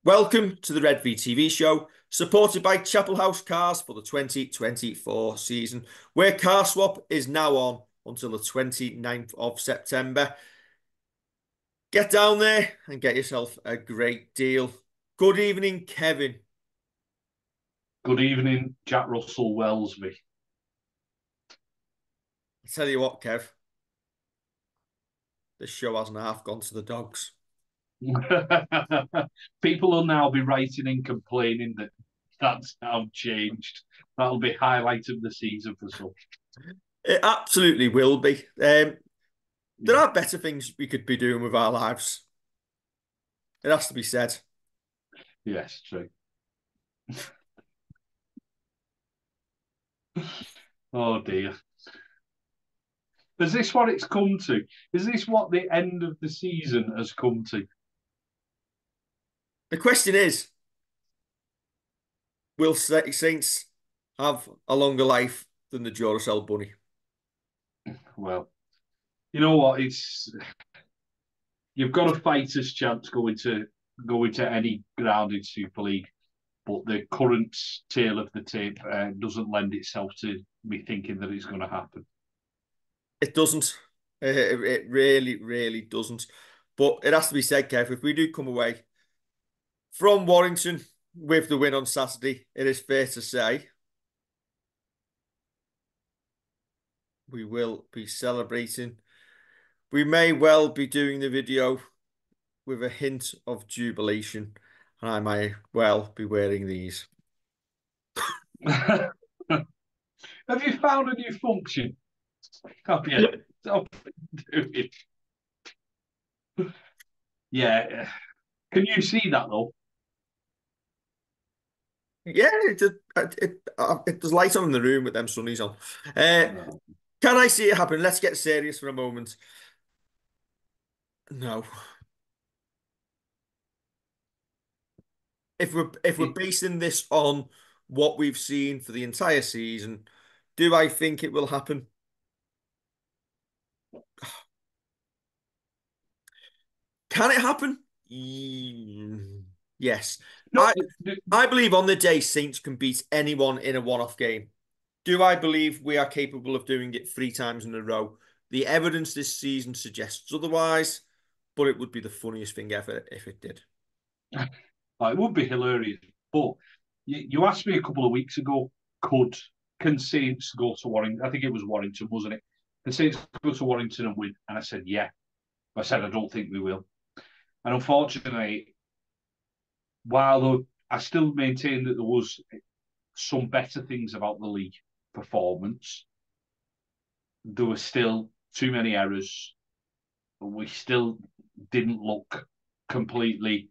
Welcome to the Redvee TV Show, supported by Chapel House Cars for the 2024 season, where car swap is now on until the 29th of September. Get down there and get yourself a great deal. Good evening, Kevin. Good evening, Jack Russell Wellesby. I tell you what, Kev, this show hasn't half gone to the dogs. People will now be writing and complaining that that's now changed. That'll be highlight of the season for some. It absolutely will be. There are better things we could be doing with our lives. It has to be said. Yes, true. Oh dear. Is this what it's come to? Is this what the end of the season has come to? The question is, will Saints have a longer life than the Duracell bunny? Well, you know what? You've got a fighter's chance going to any ground in Super League, but the current tale of the tape doesn't lend itself to me thinking that it's going to happen. It doesn't. It really, really doesn't. But it has to be said, Kev, if we do come away from Warrington with the win on Saturday, it is fair to say we will be celebrating. We may well be doing the video with a hint of jubilation, and I may well be wearing these. Have you found a new function? Have you? Stop doing it. Yeah. Can you see that though? Yeah, there's light on in the room with them sunnies on. Can I see it happen? Let's get serious for a moment. No. If we're basing this on what we've seen for the entire season, do I think it will happen? Can it happen? Yes. No, I believe on the day Saints can beat anyone in a one-off game. Do I believe we are capable of doing it 3 times in a row? The evidence this season suggests otherwise, but it would be the funniest thing ever if it did. it would be hilarious. But you asked me a couple of weeks ago, can Saints go to Warrington? I think it was Warrington, wasn't it? Can Saints go to Warrington and win? And I said, yeah. I said, I don't think we will. And unfortunately, while I still maintain that there was some better things about the league performance, there were still too many errors. We still didn't look completely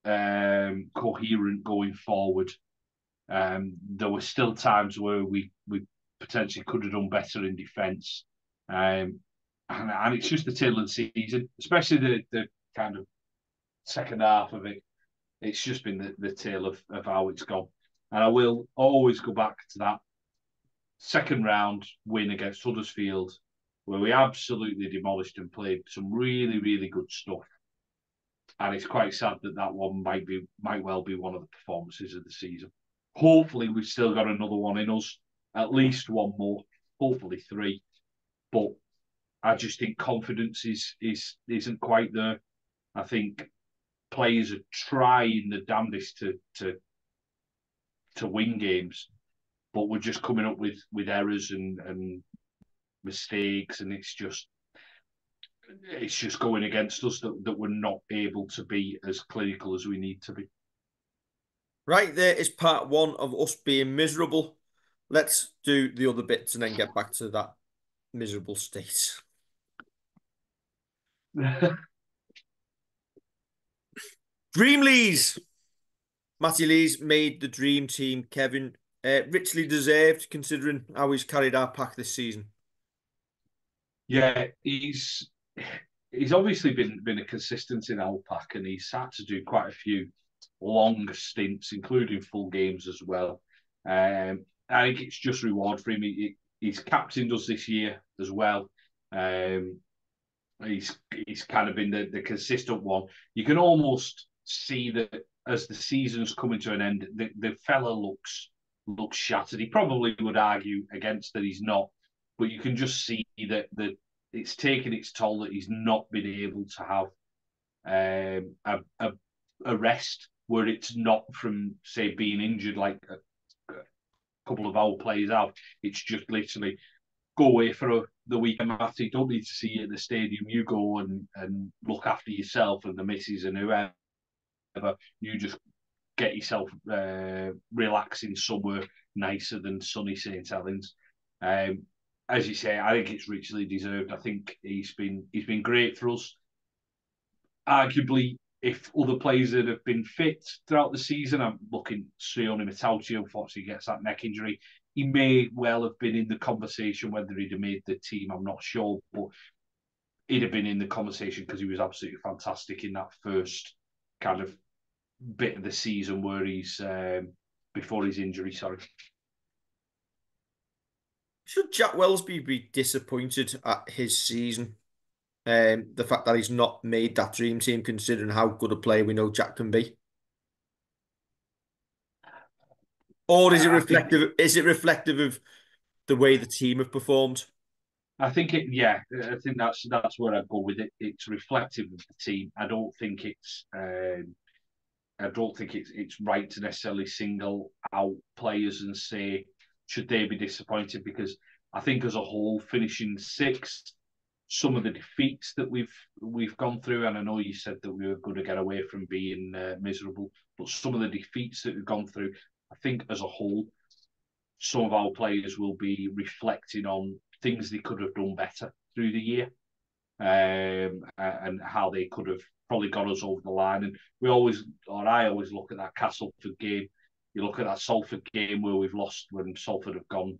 coherent going forward. There were still times where we potentially could have done better in defence. And it's just the tail of the season, especially the kind of second half of it. It's just been the tale of how it's gone. And I will always go back to that second round win against Huddersfield, where we absolutely demolished and played some really, really good stuff. And it's quite sad that one might well be one of the performances of the season. Hopefully, we've still got another one in us, at least one more, hopefully 3. But I just think confidence isn't quite there. I think players are trying the damnedest to win games, but we're just coming up with errors and mistakes, and it's just going against us that we're not able to be as clinical as we need to be. Right, there is part 1 of us being miserable. Let's do the other bits and then get back to that miserable state. Dream Lees. Matty Lees made the dream team, Kevin. Richly deserved, considering how he's carried our pack this season. Yeah, he's obviously been a consistent in our pack, and he's had to do quite a few long stints, including full games as well. I think it's just reward for him. He's captained us this year as well. He's kind of been the consistent one. You can almost see that as the season's coming to an end, the fella looks shattered. He probably would argue against that he's not, but you can just see that it's taken its toll that he's not been able to have a rest where it's not from, say, being injured like a couple of our players have. It's just literally go away for the weekend, Matty. Don't need to see you at the stadium. You go and look after yourself and the missus and whoever. You just get yourself relaxing somewhere nicer than sunny Saint Helens. As you say, I think it's richly deserved. I think he's been great for us. Arguably, if other players that have been fit throughout the season, I'm looking Sione Matauti, unfortunately gets that neck injury. He may well have been in the conversation. Whether he'd have made the team, I'm not sure, but he'd have been in the conversation because he was absolutely fantastic in that first kind of bit of the season where he's before his injury. Sorry. Should Jack Wellesby be disappointed at his season? The fact that he's not made that dream team, considering how good a player we know Jack can be, or is it reflective? Is it reflective of the way the team have performed? I think it. Yeah, I think that's where I go with it. It's reflective of the team. I don't think it's right to necessarily single out players and say should they be disappointed, because I think as a whole, finishing sixth, some of the defeats that we've gone through, and I know you said that we were going to get away from being miserable, but some of the defeats that we've gone through, I think as a whole, some of our players will be reflecting on things they could have done better through the year, and how they could have probably got us over the line. And I always look at that Castleford game. You look at that Salford game where we've lost when Salford have gone,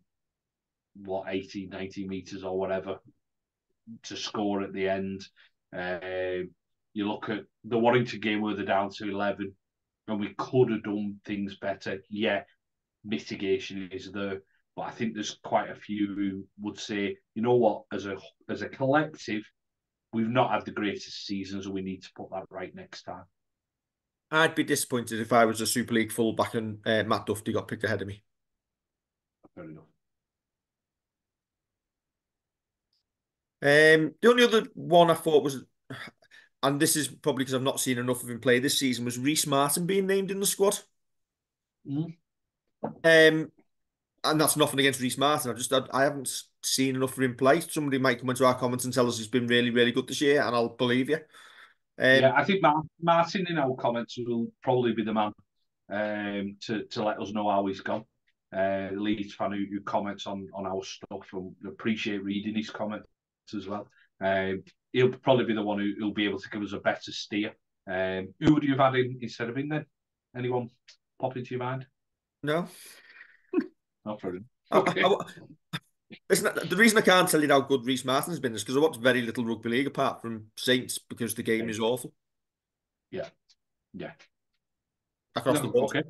80, 90 metres or whatever to score at the end. You look at the Warrington game where they're down to 11 and we could have done things better. Yeah, mitigation is there, but I think there's quite a few who would say, you know what, as a collective, we've not had the greatest seasons and we need to put that right next time. I'd be disappointed if I was a Super League fullback and Matt Duffy got picked ahead of me. Fair enough. The only other one I thought was, and this is probably because I've not seen enough of him play this season, was Reece Martin being named in the squad. Mm. And that's nothing against Reece Martin. I haven't seen enough of him play. Somebody might come into our comments and tell us he's been really, really good this year, and I'll believe you. Yeah, I think Martin in our comments will probably be the man to let us know how he's gone. Leeds fan who comments on our stuff, and appreciate reading his comments as well. He'll probably be the one who'll be able to give us a better steer. Who would you have had in instead of him then? Anyone pop into your mind? No. Not for him. Okay. The reason I can't tell you how good Reece Martin's been is because I watched very little rugby league apart from Saints, because the game is awful. Yeah. Across the board. Okay.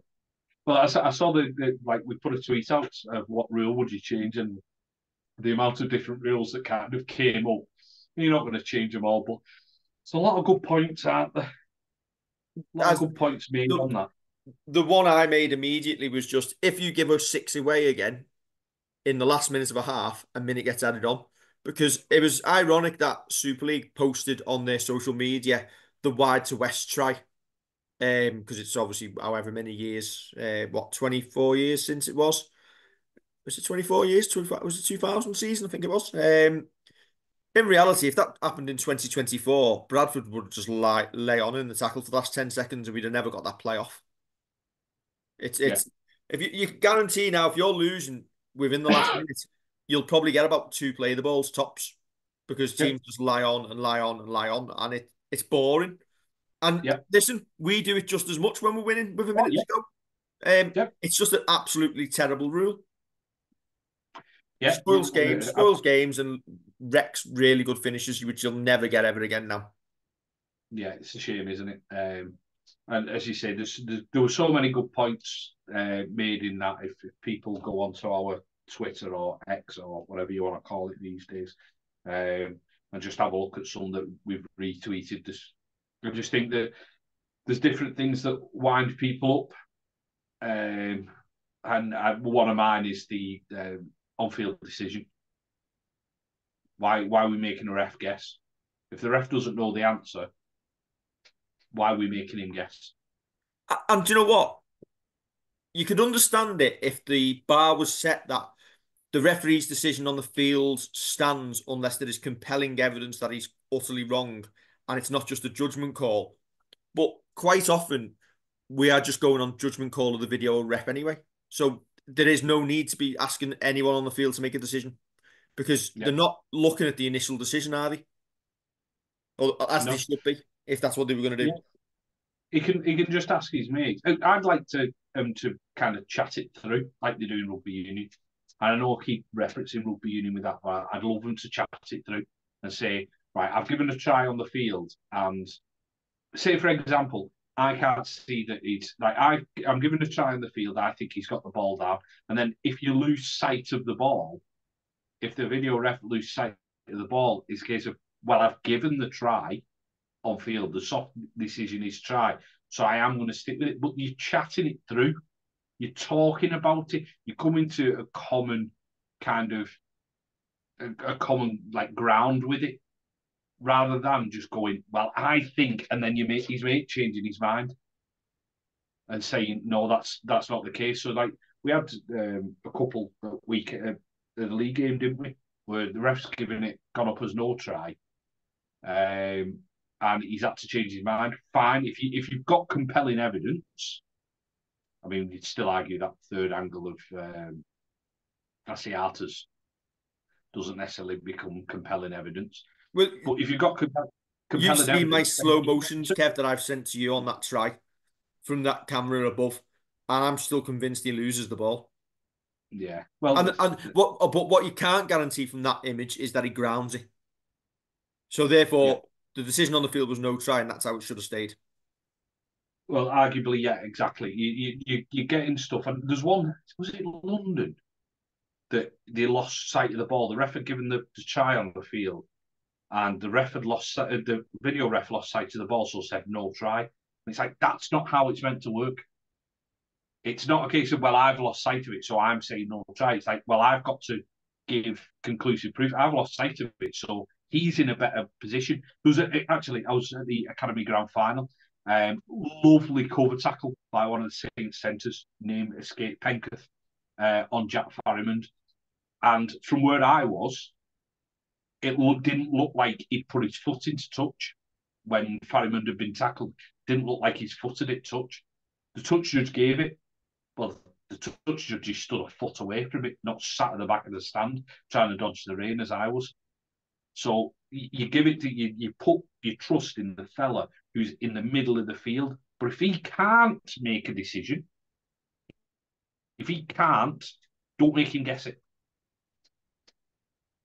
Well, I saw the we put a tweet out of what rule would you change, and the amount of different rules that kind of came up. You're not going to change them all, but it's a lot of good points, aren't there? A lot of good points made on that. The one I made immediately was just, if you give us 6 away again in the last minute of a half, a minute gets added on. Because it was ironic that Super League posted on their social media the wide to west try. Because it's obviously however many years, 24 years since it was. Was it 24 years? 25, was it 2000 season? I think it was. In reality, if that happened in 2024, Bradford would just lay on in the tackle for the last 10 seconds and we'd have never got that playoff. It's if you guarantee now, if you're losing within the last minute, you'll probably get about 2 play the balls tops, because teams just lie on and lie on and lie on, and it's boring. And listen, we do it just as much when we're winning with a minute to go. It's just an absolutely terrible rule. Spoils games and wrecks really good finishes, which you'll never get ever again now. Yeah, it's a shame, isn't it? And as you say, there were so many good points made in that. If people go onto our Twitter or X or whatever you want to call it these days, and just have a look at some that we've retweeted, I just think that there's different things that wind people up. One of mine is the on-field decision. Why are we making a ref guess? If the ref doesn't know the answer, why are we making him guess? And do you know what? You could understand it if the bar was set that the referee's decision on the field stands unless there is compelling evidence that he's utterly wrong and it's not just a judgment call. But quite often, we are just going on judgment call of the video ref anyway. So there is no need to be asking anyone on the field to make a decision because they're not looking at the initial decision, are they? Or as they should be, if that's what they were going to do. Yeah. He can just ask his mates. I'd like to kind of chat it through, like they do in rugby union. And I know I keep referencing rugby union with that, but I'd love them to chat it through and say, right, I've given a try on the field, and say, for example, I can't see that it's like I'm giving a try on the field. I think he's got the ball down, and then if you lose sight of the ball, if the video ref lose sight of the ball, it's a case of, well, I've given the try on field. The soft decision is try, so I am going to stick with it. But you're chatting it through. You're talking about it. You're coming to a common kind of a common like ground with it, rather than just going, well, I think, and then you make his mate changing his mind and saying, no, that's not the case. So like we had a couple week at the league game, didn't we? Where the ref's gone up as no try, and he's had to change his mind. Fine, if you've got compelling evidence. I mean, you'd still argue that third angle of Asiatas doesn't necessarily become compelling evidence. Well, but if you've got compelling you've seen evidence, my slow motions, Kev, that I've sent to you on that try from that camera above, and I'm still convinced he loses the ball. Yeah, well, but what you can't guarantee from that image is that he grounds it. So therefore, the decision on the field was no try, and that's how it should have stayed. Well, arguably, yeah, exactly. You're getting stuff, and there's one. Was it London that they lost sight of the ball? The ref had given the try on the field, and the ref had lost the video ref lost sight of the ball, so said no try. And it's like that's not how it's meant to work. It's not a case of, well, I've lost sight of it, so I'm saying no try. It's like, well, I've got to give conclusive proof. I've lost sight of it, so he's in a better position. Actually, I was at the Academy Grand Final. Lovely cover tackle by one of the Saints centres, name escape Penketh, on Jack Farrimond. And from where I was, it didn't look like he'd put his foot into touch when Farrimond had been tackled. Didn't look like his foot had hit touch. The touch judge gave it. Well, the touch judge just stood a foot away from it, not sat at the back of the stand trying to dodge the rain as I was. So you give it to you put your trust in the fella who's in the middle of the field. But if he can't make a decision, don't make him guess it.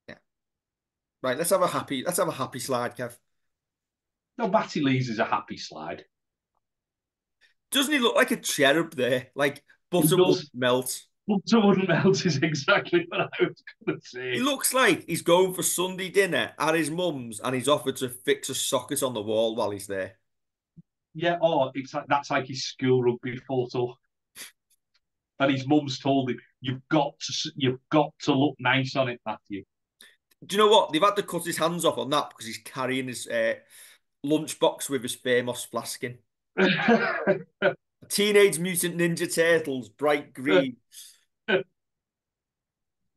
Yeah. Right, let's have a happy slide, Kev. No, Matty Lees is a happy slide. Doesn't he look like a cherub there? Like butter would melt. Butter wouldn't melt is exactly what I was going to say. He looks like he's going for Sunday dinner at his mum's and he's offered to fix a socket on the wall while he's there. Yeah, it's like that's like his school rugby photo. And his mum's told him, you've got to look nice on it, Matthew. Do you know what? They've had to cut his hands off on that because he's carrying his lunchbox with his famous Flaskin. Teenage Mutant Ninja Turtles, bright green.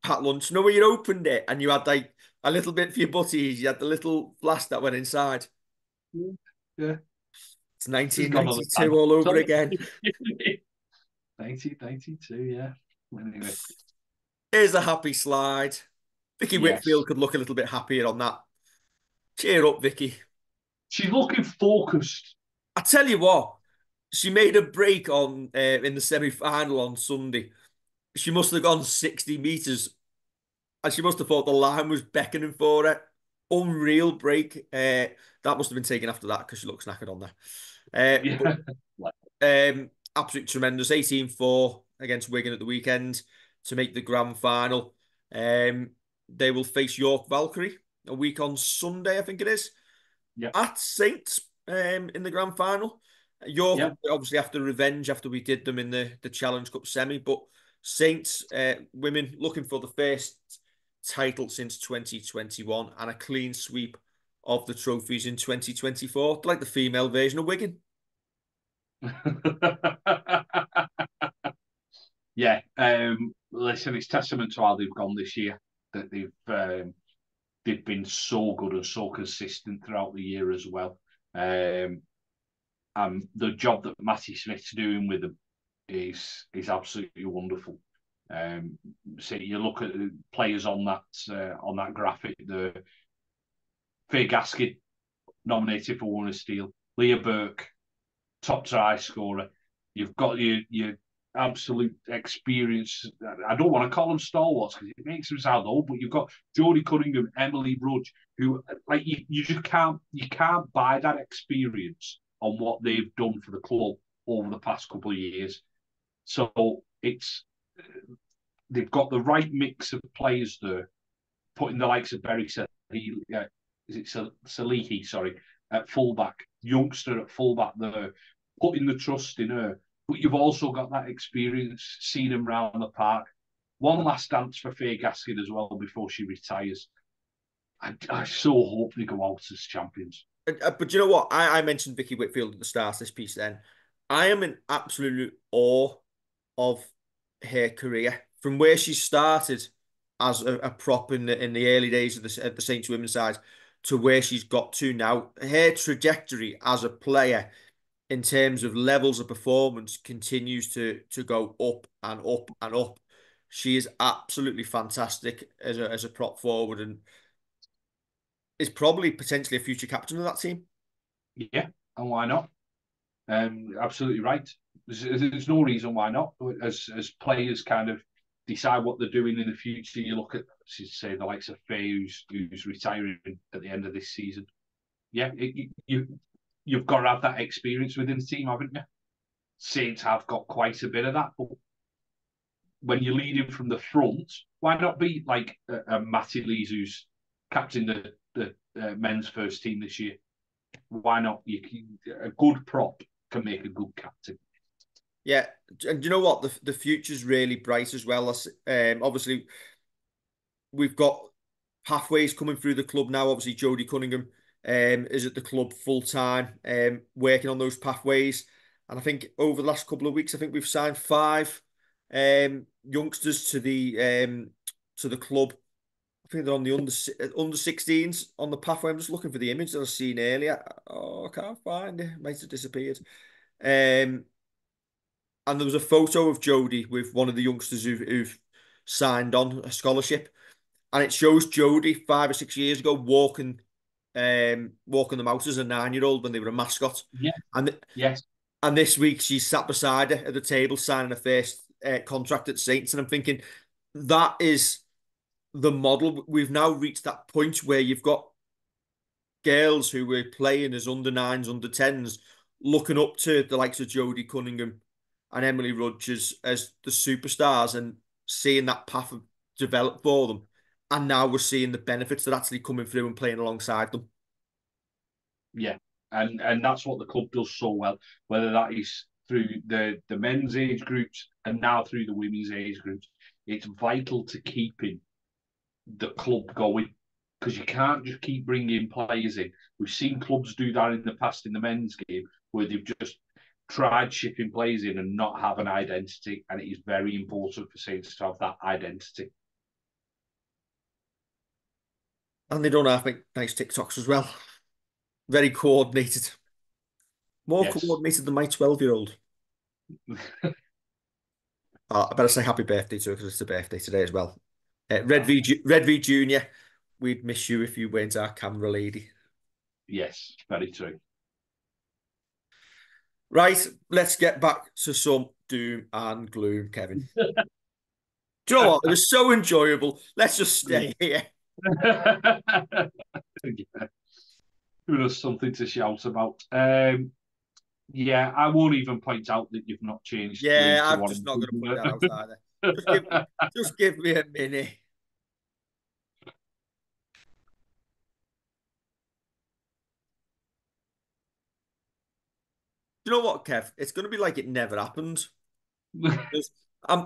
Pat lunch. You know where you opened it and you had like a little bit for your butties. You had the little flask that went inside. Yeah. It's 1992 all over again. 1992, yeah. Anyway. Here's a happy slide. Vicky Whitfield could look a little bit happier on that. Cheer up, Vicky. She's looking focused. I tell you what, she made a break on in the semi-final on Sunday. She must have gone 60 metres and she must have thought the line was beckoning for her. Unreal break. That must have been taken after that because she looks knackered on there. Absolutely tremendous. 18-4 against Wigan at the weekend to make the grand final. They will face York Valkyrie a week on Sunday, I think it is, at Saints in the grand final. York, Yeah. obviously, after revenge, after we did them in the Challenge Cup semi, but Saints women looking for the first title since 2021 and a clean sweep of the trophies in 2024, like the female version of Wigan. Yeah. Listen, it's testament to how they've gone this year, that they've been so good and so consistent throughout the year as well. And the job that Matty Smith's doing with them is absolutely wonderful. So you look at the players on that graphic, the Faye Gaskin nominated for One of Steel, Leah Burke top try scorer. You've got your absolute experience. I don't want to call them stalwarts because it makes them sound old, but you've got Jodie Cunningham, Emily Rudge, who like you just can't buy that experience on what they've done for the club over the past couple of years. So they've got the right mix of players there, putting the likes of Berry Salihi, sorry, at fullback, youngster at fullback there, putting the trust in her. But you've also got that experience, seeing him round the park. One last dance for Faye Gaskin as well before she retires. I so hope they go out as champions. But you know what? I mentioned Vicky Whitfield at the start of this piece then. I am in absolute awe of her career from where she started as a prop in the early days of at the Saints women's side to where she's got to now. Her trajectory as a player in terms of levels of performance continues to go up and up and up. She is absolutely fantastic as a prop forward and is probably potentially a future captain of that team. Yeah, and why not? Absolutely right. There's no reason why not. As players kind of decide what they're doing in the future, you look at, say, the likes of Faye, who's retiring at the end of this season. Yeah, you've got to have that experience within the team, haven't you? Saints have got quite a bit of that, but when you're leading from the front, why not be like a Matty Lees, who's captain the men's first team this year? Why not? A good prop can make a good captain. Yeah, and you know what? The future's really bright as well. Obviously, we've got pathways coming through the club now. Obviously, Jodie Cunningham is at the club full time, working on those pathways. And I think over the last couple of weeks, I think we've signed 5 youngsters to the club. I think they're on the under 16s on the pathway. I'm just looking for the image that I seen earlier. Oh, I can't find it. It might have disappeared. And there was a photo of Jodie with one of the youngsters who've signed on a scholarship, and it shows Jodie 5 or 6 years ago walking them out as a 9-year-old when they were a mascot, Yeah. and Yes. and this week she's sat beside her at the table signing her first contract at Saints, and I'm thinking that is the model. We've now reached that point where you've got girls who were playing as under 9s, under 10s, looking up to the likes of Jodie Cunningham and Emily Rudge as the superstars and seeing that path develop for them. And now we're seeing the benefits that are actually coming through and playing alongside them. Yeah. And that's what the club does so well, whether that is through the men's age groups and now through the women's age groups. It's vital to keeping the club going because you can't just keep bringing players in. We've seen clubs do that in the past in the men's game where they've just tried shipping players in and not have an identity, and it is very important for Saints to have that identity. And they don't have to make nice TikToks as well. Very coordinated. More Yes. coordinated than my 12-year-old. I better say happy birthday to her because it's a birthday today as well. Redvee Junior, we'd miss you if you weren't our camera lady. Yes, very true. Right, let's get back to some doom and gloom, Kevin. Do you know what? It was so enjoyable. Let's just stay here. Yeah. There's something to shout about. Yeah, I won't even point out that you've not changed Yeah, gloom to I'm one. just not going to point that out either. Just give me a minute. Do you know what, Kev? It's going to be like it never happened. I'm,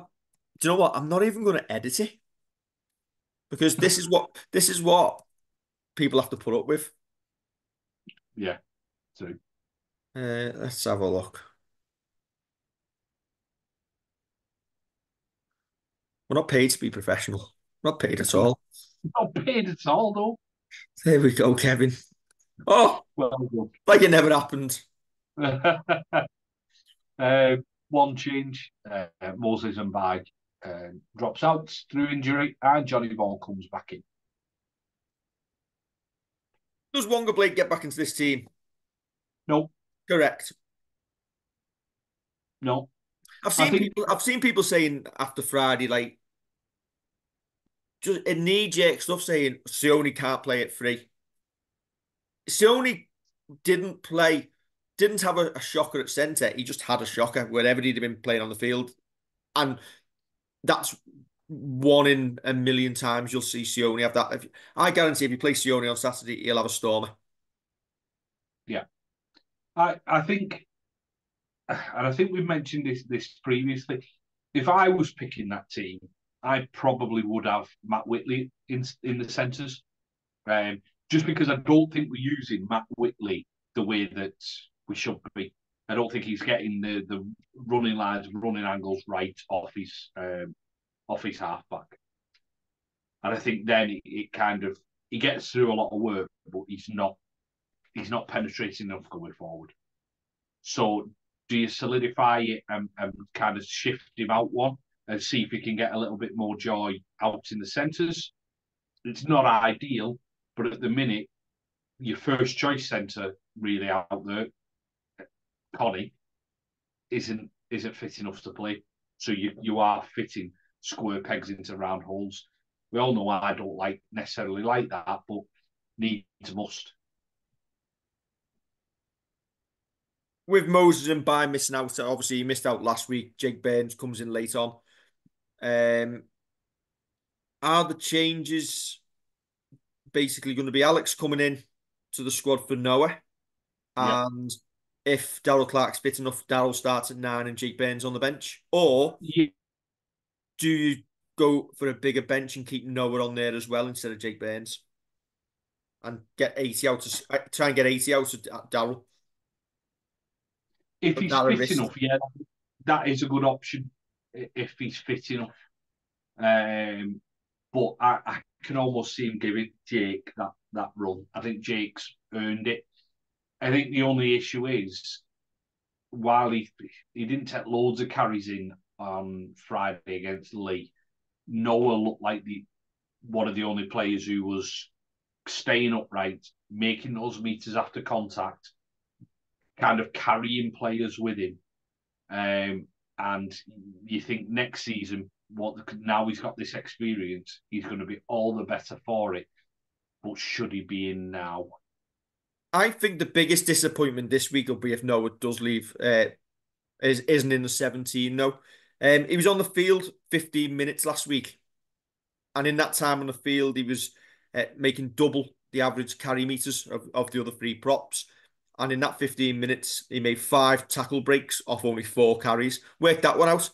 do you know what? I'm not even going to edit it because this is what people have to put up with. Yeah, true. Let's have a look. We're not paid to be professional. Not paid at all. Not paid at all, though. There we go, Kevin. Oh, Well like it never happened. done. One change, Moses and Bag drops out through injury, and Johnny Ball comes back in. Does Wonga Blake get back into this team? No, Correct. no. I've I seen think, people. I've seen people saying after Friday, like just a knee-jerk stuff, saying Sione can't play at free. Sione didn't have a shocker at centre. He just had a shocker wherever he'd have been playing on the field, and that's one in a million times you'll see Sione have that. I guarantee if you play Sione on Saturday, he'll have a stormer. yeah. I think, and I think we've mentioned this previously. If I was picking that team, I probably would have Matt Whitley in the centres, just because I don't think we're using Matt Whitley the way that we should be. I don't think he's getting the running lines, running angles right off his halfback, and I think then it kind of he gets through a lot of work, but he's not penetrating enough going forward. So do you solidify it and kind of shift him out one and see if he can get a little bit more joy out in the centres? It's not ideal, but at the minute, your first choice centre really out there, Connie, isn't fit enough to play. So you are fitting square pegs into round holes. We all know I don't necessarily like that, but needs must. With Moses and By missing out, obviously he missed out last week. Jake Burns comes in late on. Are the changes basically going to be Alex coming in to the squad for Noah? Yeah. And if Darryl Clark's fit enough, Darryl starts at 9 and Jake Burns on the bench? Or Yeah. do you go for a bigger bench and keep Noah on there as well instead of Jake Burns? And get 80 out to try and get 80 out of Darryl. If he's That a fit risk. enough, yeah, that is a good option if he's fit enough. But I can almost see him giving Jake that run. I think Jake's earned it. I think the only issue is while he didn't take loads of carries in on Friday against Lee, Noah looked like one of the only players who was staying upright, making those meters after contact, kind of carrying players with him. And you think next season, now he's got this experience, he's going to be all the better for it. But should he be in now? I think the biggest disappointment this week will be if Noah does leave. Isn't in the 17 though. He was on the field 15 minutes last week, and in that time on the field, he was making double the average carry meters of the other three props. And in that 15 minutes, he made 5 tackle breaks off only 4 carries. Worked that one out.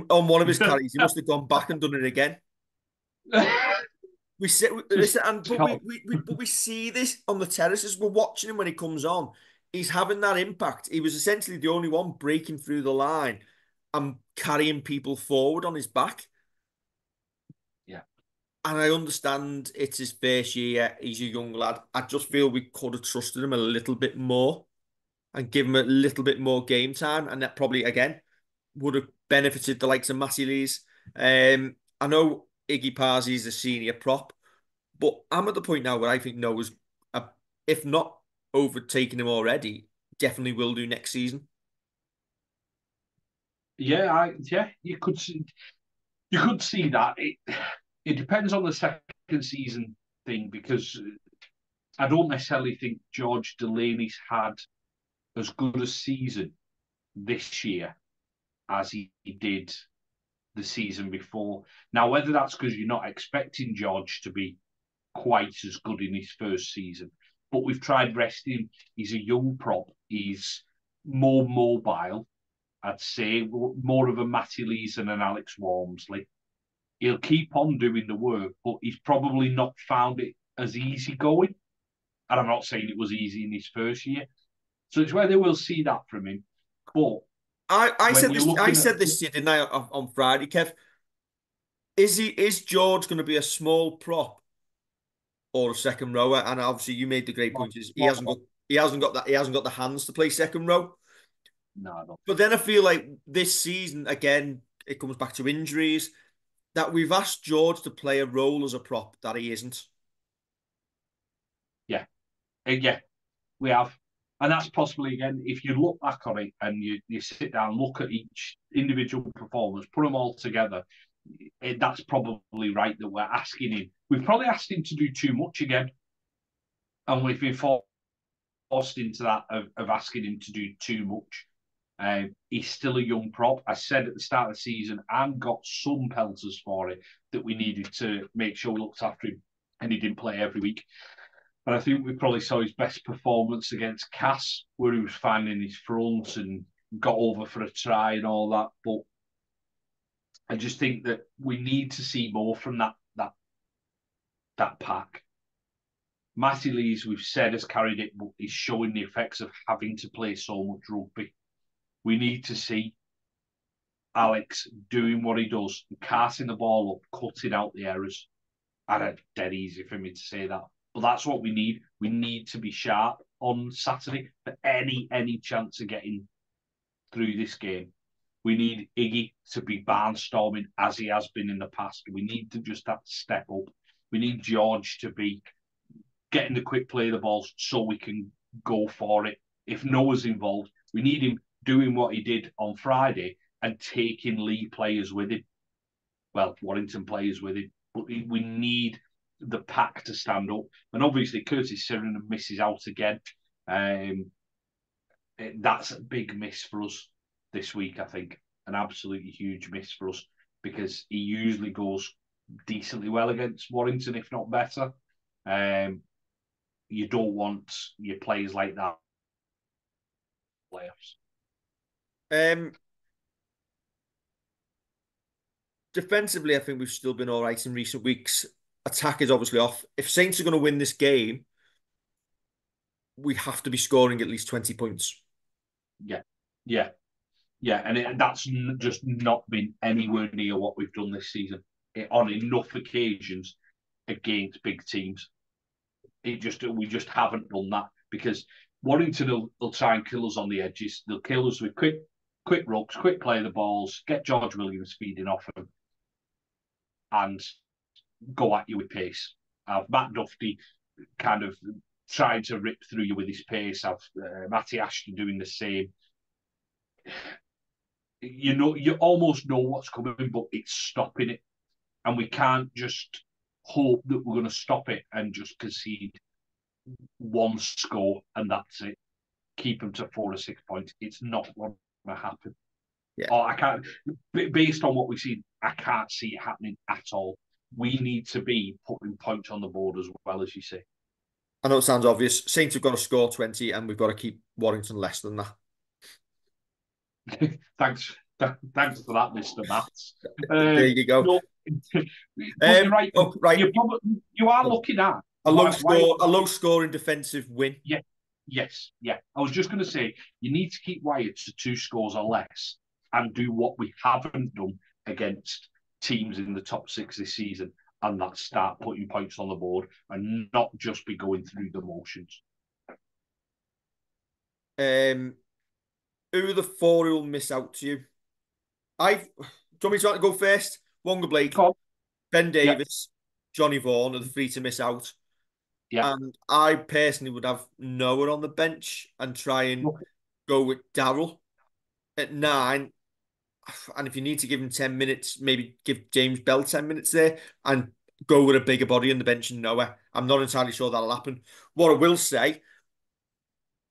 On one of his carries, he must have gone back and done it again. We sit, listen, but we see this on the terraces. We're watching him when he comes on. He's having that impact. He was essentially the only one breaking through the line and carrying people forward on his back. Yeah. And I understand it's his first year. He's a young lad. I just feel we could have trusted him a little bit more and give him a little bit more game time. And that probably, again, would have benefited the likes of Matty Lees. I know Iggy Parsi is a senior prop, but I'm at the point now where I think Noah's, if not overtaking him already, definitely will do next season. Yeah, you could see that. It depends on the second season thing because I don't necessarily think George Delaney's had as good a season this year as he did the season before. Now, whether that's because you're not expecting George to be quite as good in his first season, but we've tried resting him. He's a young prop. He's more mobile, I'd say, more of a Matty Lees and an Alex Walmsley. He'll keep on doing the work, but he's probably not found it as easy going. And I'm not saying it was easy in his first year. So it's whether we'll see that from him. But I when said you're this. I looking at, said this to you, didn't I, on Friday, Kev? Is George going to be a small prop or a second rower? And obviously, you made the great point. Is he hasn't got the hands to play second row. no, I don't But think then I so. feel like this season again, it comes back to injuries that we've asked George to play a role as a prop that he isn't. Yeah, yeah, we have. And that's possibly, again, if you look back on it and you sit down, look at each individual performance, put them all together, that's probably right that we're asking him. We've probably asked him to do too much again. And we've been forced into that of asking him to do too much. He's still a young prop. I said at the start of the season and got some pelters for it that we needed to make sure we looked after him, and he didn't play every week. And I think we probably saw his best performance against Cass, where he was finding his front and got over for a try and all that. But I just think that we need to see more from that pack. Matty Lees, we've said, has carried it, but is showing the effects of having to play so much rugby. We need to see Alex doing what he does, casting the ball up, cutting out the errors. And it's dead easy for me to say that. But that's what we need. We need to be sharp on Saturday for any chance of getting through this game. We need Iggy to be barnstorming as he has been in the past. We need to just have to step up. We need George to be getting the quick play of the balls so we can go for it. If Noah's involved, we need him doing what he did on Friday and taking Leigh players with him. Well, Warrington players with him. But we need the pack to stand up. And obviously, Curtis Siren misses out again. That's a big miss for us this week, I think. An absolutely huge miss for us because he usually goes decently well against Warrington, if not better. You don't want your players like that in playoffs. Um, Defensively, I think we've still been all right in recent weeks. Attack is obviously off. If Saints are going to win this game, we have to be scoring at least 20 points. Yeah, yeah, yeah, and that's just not been anywhere near what we've done this season on enough occasions against big teams. We just haven't done that because Warrington will try and kill us on the edges. They'll kill us with quick rucks, quick play of the balls, get George Williams feeding off them, and go at you with pace. Matt Duffy kind of trying to rip through you with his pace. Matty Ashton doing the same. You almost know what's coming, but it's stopping it, and we can't just hope that we're going to stop it and just concede one score and that's it. Keep them to 4 or 6 points. It's not going to happen. Yeah. Or I can't. Based on what we've seen, I can't see it happening at all. We need to be putting points on the board as well, as you say. I know it sounds obvious. Saints have got to score 20 and we've got to keep Warrington less than that. thanks, thanks for that, Mr. Matts. There you go. No, but you're right. Right. You are looking at a low scoring defensive win. Yeah, yes, yeah. I was just going to say you need to keep Wyatt to 2 scores or less and do what we haven't done against teams in the top 6 this season, and that start putting points on the board and not just be going through the motions. Who are the 4 who will miss out to you? Do you want me to go first? Wonga Blake, Ben Davis, Johnny Vaughan are the 3 to miss out. Yeah. And I personally would have Noah on the bench and try and go with Darrell at 9. And if you need to give him 10 minutes, maybe give James Bell 10 minutes there and go with a bigger body on the bench and Noah. I'm not entirely sure that'll happen. What I will say,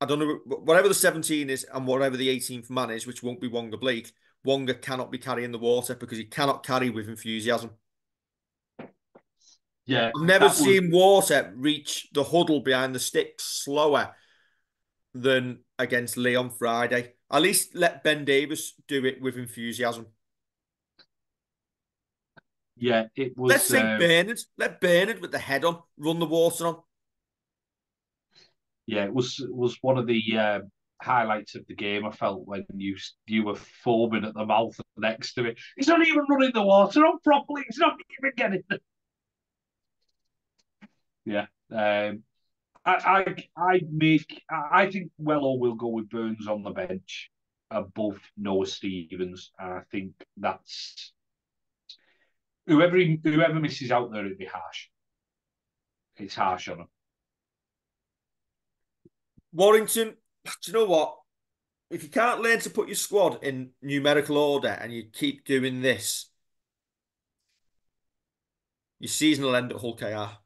I don't know, whatever the 17 is and whatever the 18th man is, which won't be Wonga Blake, Wonga cannot be carrying the water because he cannot carry with enthusiasm. Yeah, I've never seen Water reach the huddle behind the sticks slower than against Lee on Friday. At least let Ben Davis do it with enthusiasm. Yeah, it Let's was. say Bernard. Let Bernard with the head on run the water on. Yeah, it was one of the highlights of the game. I felt when you were foaming at the mouth next to it. He's not even running the water on properly. He's not even getting it. Yeah. I think Wello will go with Burns on the bench above Noah Stevens. And I think that's whoever misses out there, it'd be harsh. It's harsh on him. Warrington, do you know what? If you can't learn to put your squad in numerical order and you keep doing this, your season will end at Hull KR.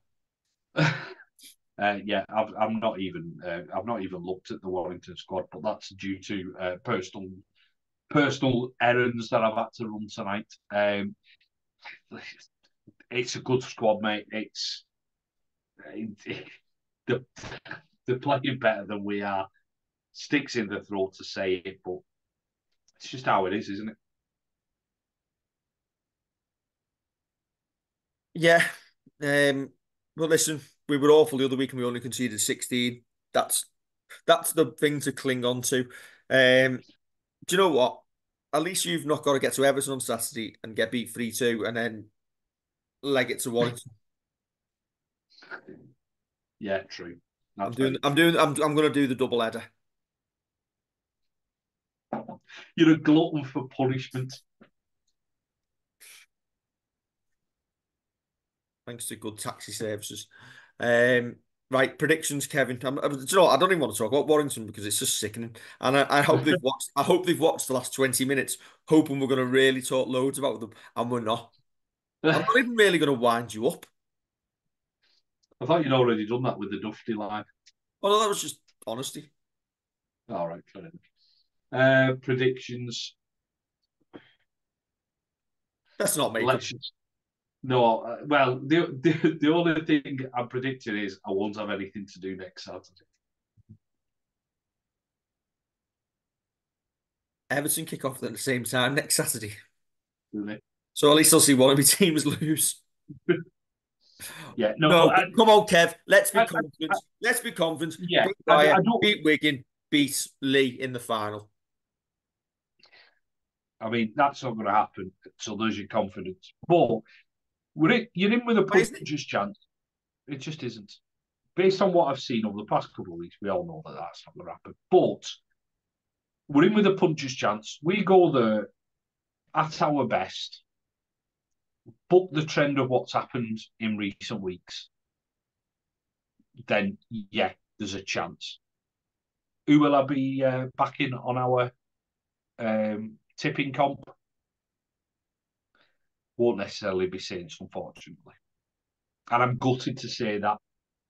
Yeah, I've not even looked at the Warrington squad, but that's due to personal errands that I've had to run tonight. It's a good squad, mate. They're, they're playing better than we are. Sticks in the throat to say it, but it's just how it is, isn't it? Yeah. Well, listen, we were awful the other week and we only conceded 16. That's the thing to cling on to. Do you know what? At least you've not got to get to Everton on Saturday and get beat 3-2 and then leg it to Warrington. Yeah, true. I'm gonna do the double header. You're a glutton for punishment. Thanks to good taxi services. Right, predictions, Kevin. Do you know what? I don't even want to talk about Warrington because it's just sickening. And I hope they've watched. I hope they've watched the last 20 minutes, hoping we're going to really talk loads about them, and we're not. I'm not even really going to wind you up. I thought you'd already done that with the Dufty line. Well, that was just honesty. All right, fair enough. Predictions. Let's not make Let's them. No, well, the only thing I'm predicting is I won't have anything to do next Saturday. Everton kick off at the same time next Saturday. Really? So at least I'll see one of my teams lose. Yeah, No, no, come on, Kev. Let's be I, confident. Let's be confident. yeah, Beat I Wire, don't. beat Wigan, beat Lee in the final. I mean, that's not going to happen. So there's your confidence. But you're in with a Why isn't it? puncher's chance. It just isn't. Based on what I've seen over the past couple of weeks, we all know that that's not going to happen. But we're in with a puncher's chance. We go there at our best, but the trend of what's happened in recent weeks, then yeah, there's a chance. Who will I be backing on our tipping comp? Won't necessarily be Saints, unfortunately. And I'm gutted to say that.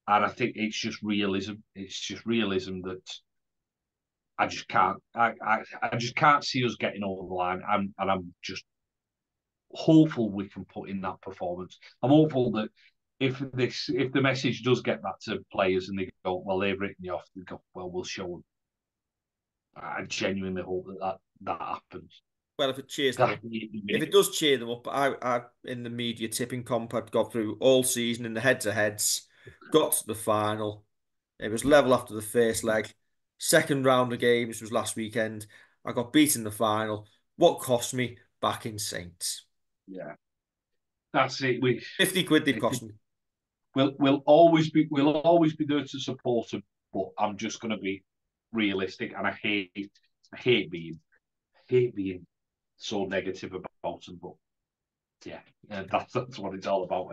And I think it's just realism. It's just realism that I just can't. I just can't see us getting over the line. And I'm just hopeful we can put in that performance. I'm hopeful that if the message does get back to players and they go, well, they've written you off, they go, well, we'll show them. I genuinely hope that happens. Well, if it cheers them up, if it does cheer them up, I in the media tipping comp, I'd got through all season in the head-to-heads, got to the final. It was level after the first leg. Second round of games was last weekend. I got beaten in the final. What cost me? Back in Saints. Yeah, that's it. 50 quid they've cost me. We'll always be there to support them, but I'm just going to be realistic, and I hate being so negative about them, but yeah, that's what it's all about.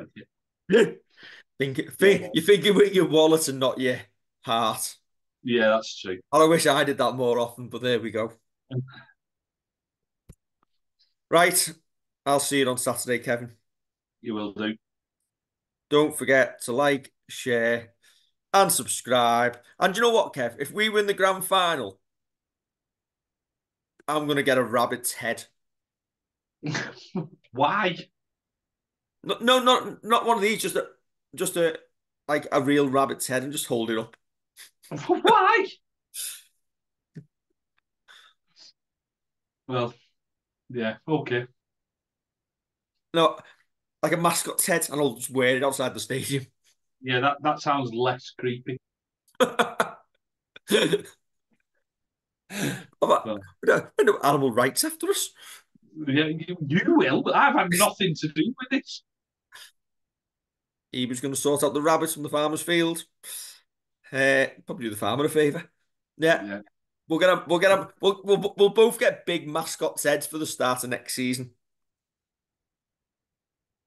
You're thinking with your wallet and not your heart. Yeah, that's true. I wish I did that more often, but there we go. Right, I'll see you on Saturday, Kevin. You will do. Don't forget to like, share, and subscribe. And you know what, Kev? If we win the grand final, I'm gonna get a rabbit's head. Why? No, not one of these. Just a like a real rabbit's head, and just hold it up. Why? Well, yeah, okay. No, like a mascot's head, and I'll just wear it outside the stadium. Yeah, that sounds less creepy. Well, We know animal rights after us. yeah, you will, but I've had nothing to do with this. He was going to sort out the rabbits from the farmer's field. Probably do the farmer a favour. Yeah, Yeah, we'll get him. We'll get him. We'll both get big mascots' heads for the start of next season.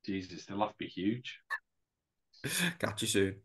Jesus, they'll have to be huge. Catch you soon.